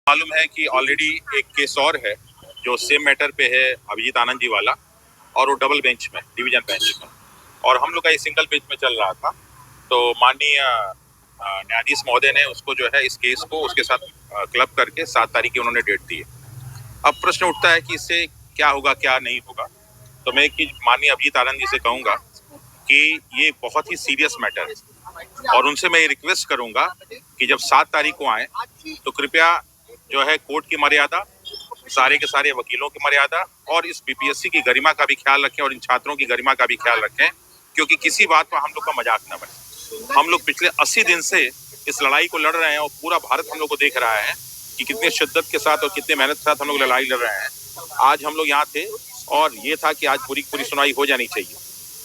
मालूम है कि ऑलरेडी एक केस और है जो सेम मैटर पे है, अभिजीत आनंद जी वाला, और वो डबल बेंच में, डिवीजन बेंच में, और हम लोग का ये सिंगल बेंच में चल रहा था। तो माननीय न्यायाधीश महोदय ने उसको जो है इस केस को उसके साथ क्लब करके 7 तारीख की उन्होंने डेट दी है। अब प्रश्न उठता है कि इससे क्या होगा क्या नहीं होगा। तो मैं कि माननीय अभिजीत आनंद जी से कहूंगा कि ये बहुत ही सीरियस मैटर है और उनसे मैं ये रिक्वेस्ट करूंगा कि जब 7 तारीख को आए तो कृपया जो है कोर्ट की मर्यादा, सारे के सारे वकीलों की मर्यादा और इस बीपीएससी की गरिमा का भी ख्याल रखें और इन छात्रों की गरिमा का भी ख्याल रखें, क्योंकि किसी बात पर हम लोग का मजाक न बने। हम लोग पिछले 80 दिन से इस लड़ाई को लड़ रहे हैं और पूरा भारत हम लोग को देख रहा है कि कितने शिद्दत के साथ और कितने मेहनत के साथ हम लोग लड़ाई लड़ रहे हैं। आज हम लोग यहाँ थे और ये था कि आज पूरी पूरी सुनवाई हो जानी चाहिए,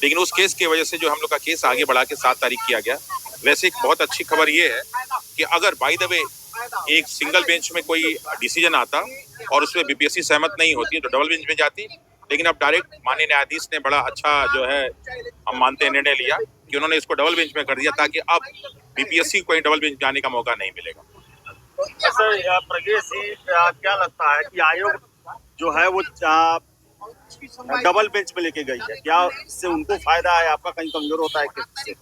लेकिन उस केस की वजह से जो हम लोग का केस आगे बढ़ा के 7 तारीख किया गया। वैसे एक बहुत अच्छी खबर ये है कि अगर बाय द वे एक सिंगल बेंच में कोई डिसीजन आता और उसमें बीपीएससी सहमत नहीं होती तो डबल बेंच में जाती, लेकिन अब डायरेक्ट माननीय न्यायाधीश ने बड़ा अच्छा जो है हम मानते हैं निर्णय लिया कि उन्होंने इसको डबल बेंच में कर दिया ताकि अब बीपीएससी को कहीं डबल बेंच जाने का मौका नहीं मिलेगा। सर प्रज्ञेश जी, क्या लगता है कि आयोग जो है वो डबल बेंच में लेके गई है, क्या इससे उनको फायदा है, आपका कहीं कमजोर होता है किससे?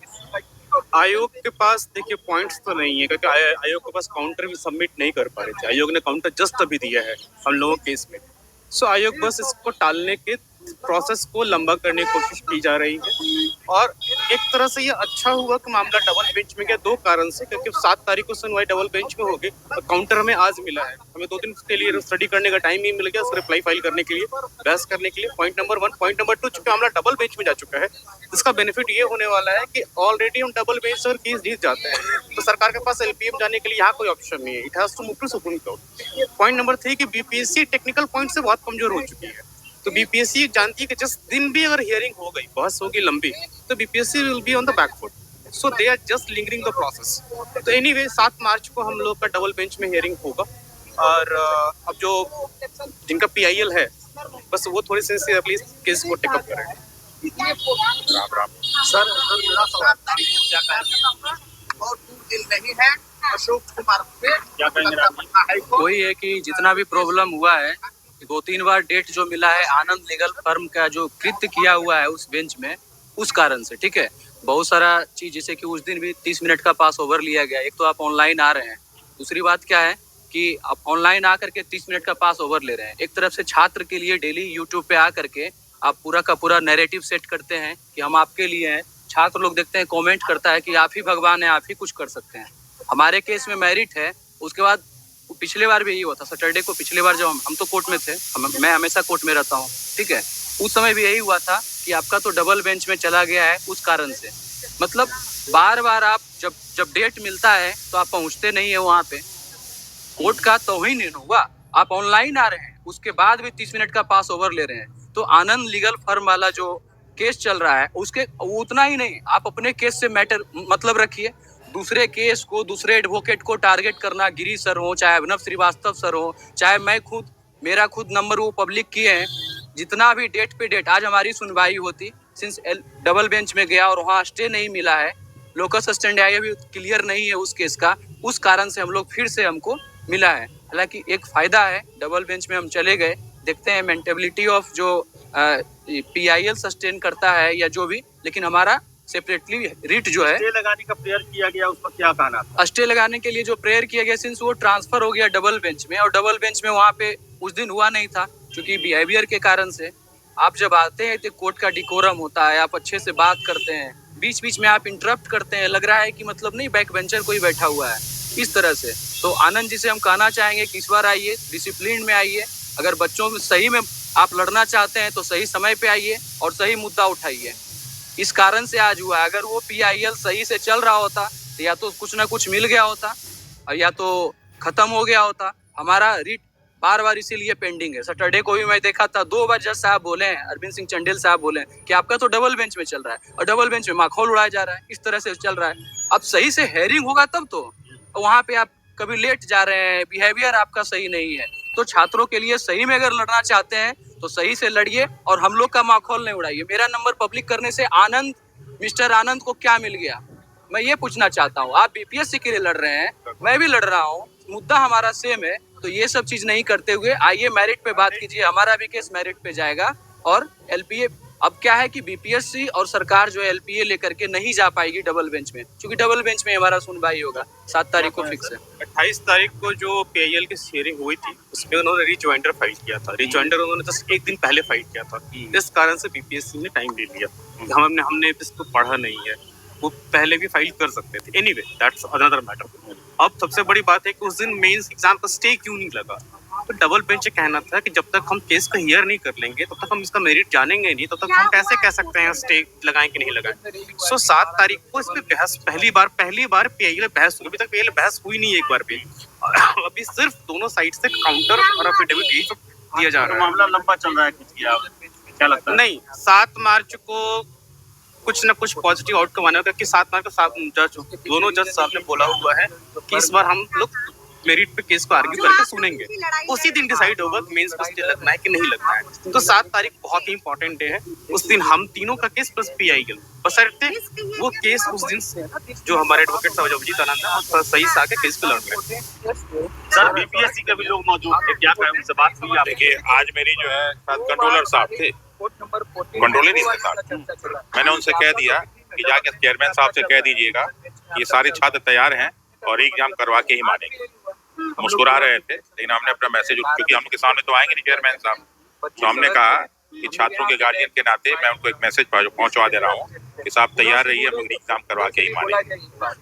आयोग के पास देखिए पॉइंट्स तो नहीं है, क्योंकि आयोग के पास काउंटर भी सबमिट नहीं कर पा रहे थे। आयोग ने काउंटर जस्ट अभी दिया है हम लोगों के केस में। सो आयोग बस इसको टालने के प्रोसेस को लंबा करने की कोशिश की जा रही है और एक तरह से ये अच्छा हुआ कि मामला डबल बेंच में गया, 2 कारण से। क्योंकि 7 तारीख को सुनवाई डबल बेंच में होगी और काउंटर हमें आज मिला है। हमें 2 दिन के लिए स्टडी करने का टाइम ही मिल गया, उसका रिप्लाई फाइल करने के लिए, बहस करने के लिए। Point number 1। पॉइंट नंबर 2, चूंकि मामला डबल बेंच में जा चुका है, इसका बेनिफिट ये होने वाला है कि ऑलरेडी हम डबल बेंच और केस जीत जाते हैं तो सरकार के पास एलपीएम जाने के लिए यहाँ कोई ऑप्शन नहीं है। It has to move to supreme court. Point number 3 कि बीपीएससी टेक्निकल पॉइंट से बहुत कमजोर हो चुकी है। तो बीपीएससी जानती है कि जिस दिन भी अगर हियरिंग हो गई, बहस होगी लंबी, तो BPSC will be on the back foot. So they are just lingering the process. तो एनीवे 7 मार्च को हम लोग का डबल बेंच में हियरिंग होगा और अब जो जिनका पीआईएल है बस वो थोड़ी सिंसियरली केस को टेकअप करें। राम राम। सर मेरा सवाल क्या कहेंगे और दिल नहीं है अशोक कुमार पे, क्या कहेंगे? वही है कि जितना भी प्रॉब्लम हुआ है, 2-3 बार डेट जो मिला है आनंद लीगल फर्म का जो कृत्य किया हुआ है उस बेंच में, उस कारण से, ठीक है। बहुत सारा चीज, जैसे कि उस दिन भी 30 मिनट का पास ओवर लिया गया। एक तो आप ऑनलाइन आ रहे हैं, दूसरी बात क्या है कि आप ऑनलाइन आकर के 30 मिनट का पास ओवर ले रहे हैं। एक तरफ से छात्र के लिए डेली यूट्यूब पे आ करके आप पूरा का पूरा नैरेटिव सेट करते हैं कि हम आपके लिए हैं। छात्र लोग देखते हैं, कमेंट करता है कि आप ही भगवान है, आप ही कुछ कर सकते हैं। हमारे केस में मेरिट है। उसके बाद पिछले बार भी यही हुआ था, सैटरडे को पिछले बार जब हम तो कोर्ट में थे, मैं हमेशा कोर्ट में रहता हूँ, ठीक है। उस समय भी यही हुआ था कि आपका तो डबल बेंच में चला गया है उस कारण से। मतलब बार बार आप जब डेट मिलता है तो आप पहुंचते नहीं है वहां पे। कोर्ट का तौहीन हुआ। आप ऑनलाइन आ रहे हैं, उसके बाद भी 30 मिनट का पास ओवर ले रहे हैं। तो आनंद लीगल फर्म वाला जो केस चल रहा है उसके उतना ही नहीं, आप अपने केस से मैटर मतलब रखिए। दूसरे केस को, दूसरे एडवोकेट को टारगेट करना, गिरी सर हो, चाहे अभिनव श्रीवास्तव सर हो, चाहे मैं खुद, मेरा खुद नंबर वो पब्लिक किए हैं। जितना भी डेट पे डेट, आज हमारी सुनवाई होती, सिंस डबल बेंच में गया और वहाँ स्टे नहीं मिला है, लोकस स्टैंडियाई भी क्लियर नहीं है उस केस का, उस कारण से हम लोग फिर से हमको मिला है। हालांकि एक फायदा है, डबल बेंच में हम चले गए, देखते हैं मेंटेबिलिटी ऑफ जो पीआईएल सस्टेन करता है या जो भी, लेकिन हमारा सेपरेटली रिट जो है स्टे लगाने का प्रेयर किया गया, उस पर क्या कहना था? स्टे लगाने के लिए जो प्रेयर किया गया, सिंस वो ट्रांसफर हो गया डबल बेंच में, और डबल बेंच में वहाँ पे उस दिन हुआ नहीं था क्योंकि बिहेवियर के कारण से। आप जब आते हैं तो कोर्ट का डिकोरम होता है, आप अच्छे से बात करते हैं, बीच बीच में आप इंटरप्ट करते हैं, लग रहा है कि मतलब नहीं बैक बेंचर कोई बैठा हुआ है, इस तरह से। तो आनंद जी से हम कहना चाहेंगे कि इस बार आइए, डिसिप्लिन में आइए। अगर बच्चों में सही में आप लड़ना चाहते हैं तो सही समय पे आइए और सही मुद्दा उठाइए। इस कारण से आज हुआ। अगर वो पीआईएल सही से चल रहा होता तो या तो कुछ ना कुछ मिल गया होता और या तो खत्म हो गया होता। हमारा रिट बार बार इसीलिए पेंडिंग है। सैटरडे को भी मैं देखा था, 2 बार जज साहब बोले हैं, अरविंद सिंह चंडेल साहब बोले हैं कि आपका तो डबल बेंच में चल रहा है और डबल बेंच में माखौल उड़ाया जा रहा है, इस तरह से चल रहा है। अब सही से हेयरिंग होगा तब तो। वहाँ पे आप कभी लेट जा रहे हैं, बिहेवियर आपका सही नहीं है। तो छात्रों के लिए सही में अगर लड़ना चाहते हैं तो सही से लड़िए और हम लोग का माखौल नहीं उड़ाइए। मेरा नंबर पब्लिक करने से आनंद, मिस्टर आनंद को क्या मिल गया, मैं ये पूछना चाहता हूँ। आप बीपीएससी के लिए लड़ रहे हैं, मैं भी लड़ रहा हूँ, मुद्दा हमारा सेम है, तो ये सब चीज नहीं करते हुए आइए मेरिट पे बात कीजिए। हमारा भी केस मेरिट पे जाएगा और एलपीए अब क्या है कि बीपीएससी और सरकार जो है एलपीए लेकर के नहीं जा पाएगी डबल बेंच में, क्योंकि डबल बेंच में हमारा सुनवाई होगा 7 तारीख को फिक्स है। 28 तारीख को जो पीआईएल की हियरिंग हुई थी उसमें उन्होंने रिज्वाइंडर फाइल किया था। रिज्वाइंडर उन्होंने जस्ट एक दिन पहले फाइल किया था, इस कारण से बीपीएससी ने टाइम ले लिया। हमने इसको पढ़ा नहीं है, वो पहले भी फाइल कर सकते थे। Anyway that's another matter. अब सबसे बड़ी बात है कि उस दिन मेंस एग्जाम का स्टे क्यों नहीं लगा। तो डबल बेंच कहना था कि जब तक हम केस को हियर नहीं कर लेंगे तब तक हम इसका मेरिट जानेंगे नहीं, तब तक हम कैसे कह सकते हैं स्टे लगाएं कि नहीं लगाएं। सो 7 तारीख को इस पे बहस पहली बार पीआईएल बहस हुई। अभी तक पीआईएल बहस हुई नहीं है एक बार भी। अभी सिर्फ दोनों साइड से काउंटर और एफिडेविट यही सब दिया जा रहा है। मामला लंबा चल रहा है, क्या लगता है? नहीं, 7 मार्च को कुछ ना कुछ पॉजिटिव आउटकम आने का, कि 7 मार्च को दोनों जज साहब ने बोला हुआ है कि इस बार हम लोग मेरिट पे केस को आर्ग्यू करके सुनेंगे, उसी दिन डिसाइड होगा कि मेंस को स्टे लगना है कि नहीं लगना है। तो 7 तारीख बहुत ही इंपॉर्टेंट डे है। उस दिन हम तीनों का केस प्लस पीआईएल बशर्ते वो केस उस दिन जो हमारे एडवोकेट साहब अभिजीत आनंद है सही से आके केस को लड़ रहे हैं। सर बीपीएससी के भी लोग मौजूद थे, क्या कहें उनसे बात हुई आपकी? देखिए, आज मेरी जो है साथ कंट्रोलर साहब थे, कंट्रोलर ही थे साथ। मैंने उनसे कह दिया कि जाके चेयरमैन साहब से कह दीजिएगा ये सारे छात्र तैयार हैं और एग्जाम करवा के ही मानेंगे। मुस्कुरा रहे थे, लेकिन हमने अपना मैसेज, क्योंकि हम लोग के सामने तो आएंगे नहीं चेयरमैन साहब, तो हमने कहा कि छात्रों के गार्जियन के नाते मैं उनको एक मैसेज पहुंचवा दे रहा हूँ कि साहब तैयार रहिए, हम लोग एग्जाम करवा के ही मानेंगे।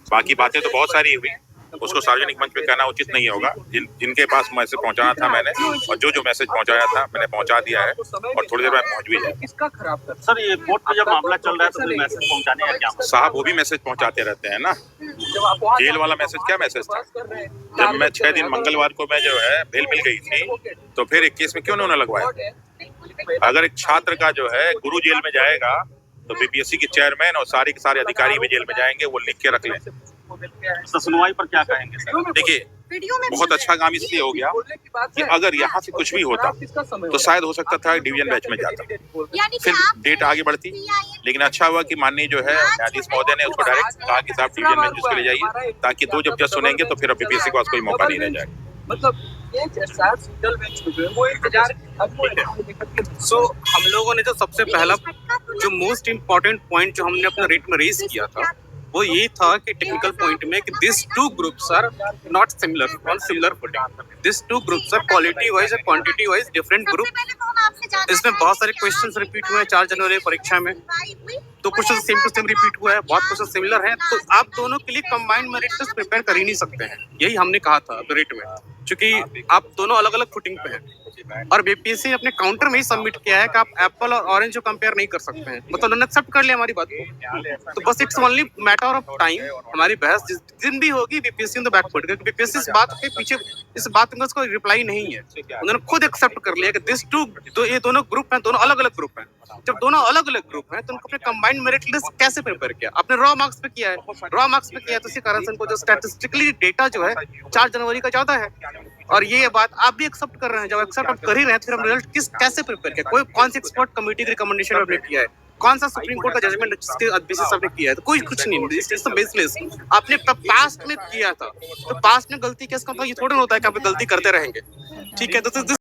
बाकी बातें तो बहुत सारी हुई, उसको सार्वजनिक मंच पे कहना उचित नहीं होगा। जिनके पास मैसेज पहुंचाना था मैंने, और जो मैसेज पहुंचाया था मैंने पहुंचा दिया है, और थोड़ी देर में पहुंच भी जाएगा। सर ये कोर्ट में जब मामला चल रहा है तो फिर मैसेज पहुंचाने का क्या? साहब वो भी मैसेज पहुंचाते रहते हैं ना। जेल वाला मैसेज क्या मैसेज था? जब मैं 6 दिन मंगलवार को मैं जो है बेल मिल गई थी, तो फिर एक केस में क्यों उन्होंने लगवाया? अगर एक छात्र का जो है गुरु जेल में जाएगा तो बीपीएससी के चेयरमैन और सारे के सारे अधिकारी भी जेल में जाएंगे, वो लिख के रख लें। सुनवाई पर क्या कहेंगे सर? देखिए, बहुत अच्छा काम इसलिए हो गया कि अगर यहाँ से कुछ भी होता तो शायद हो सकता था डिवीजन बेंच में जाता, फिर डेट आगे बढ़ती। लेकिन अच्छा हुआ कि माननीय जो है न्यायाधीश महोदय ने उसको डायरेक्ट कहा कि साहब डिवीजन बेंच उसके ले जाइए, ताकि 2 जब जज सुनेंगे तो फिर बीपीएससी के पास कोई मौका नहीं रह जाएगा। सो हम लोगों ने जो सबसे पहला जो मोस्ट इम्पोर्टेंट पॉइंट जो हमने अपना रेट में रेज किया था वो ये था कि टेक्निकल पॉइंट में कि this 2 groups are not similar on similar footing. This 2 groups are quality wise और क्वांटिटी वाइज डिफरेंट ग्रुप। इसमें बहुत सारे क्वेश्चंस रिपीट हुए हैं 4 जनवरी परीक्षा में, तो question same to same repeat हुआ है, बहुत क्वेश्चन सिमिलर हैं, तो आप दोनों के लिए कंबाइंड मेरिट टेस्ट प्रिपेयर कर ही नहीं सकते हैं। यही हमने कहा था मेरिट में, क्योंकि आप दोनों अलग अलग फुटिंग पे हैं। और बीपीएससी ने अपने काउंटर में ही सबमिट किया है कि आप एप्पल और ऑरेंज को कंपेयर नहीं कर सकते हैं, मतलब उन्होंने एक्सेप्ट कर लिया हमारी बात को। तो बस it's only matter of time, हमारी बहस जिस दिन भी होगी बीपीएससी तो बैकवर्ड, क्योंकि बीपीएससी इस बात के पीछे, इस बात में उसको रिप्लाई नहीं है। उन्होंने खुद एक्सेप्ट कर लिया कि दिस 2 ये दोनों ग्रुप हैं, दोनों अलग अलग ग्रुप हैं। जब दोनों अलग अलग ग्रुप हैं तो उनको अपने कंबाइंड मेरिट लिस्ट कैसे प्रिपेयर किया? आपने रॉ मार्क्स पे किया है, रॉ मार्क्स पे किया है, तो इसी कारण से उनको जो स्टैटिस्टिकली डेटा जो है 4 जनवरी का ज्यादा है। और ये बात आप भी एक्सेप्ट कर रहे हैं, जब एक्सेप्ट आप कर ही रहे हैं फिर हम रिजल्ट कैसे प्रिपेयर किया? कौन सी एक्सपर्ट कमेटी की रिकमेंडेशन आपने किया है? कौन सा सुप्रीम कोर्ट का जजमेंट जिसके बेसिस आपने किया है? तो कोई कुछ नहीं, इट्स बेसलेस। आपने पास्ट में किया था, तो पास्ट में गलती किसका था ये थोड़ा होता है कि आप गलती करते रहेंगे, ठीक है? तो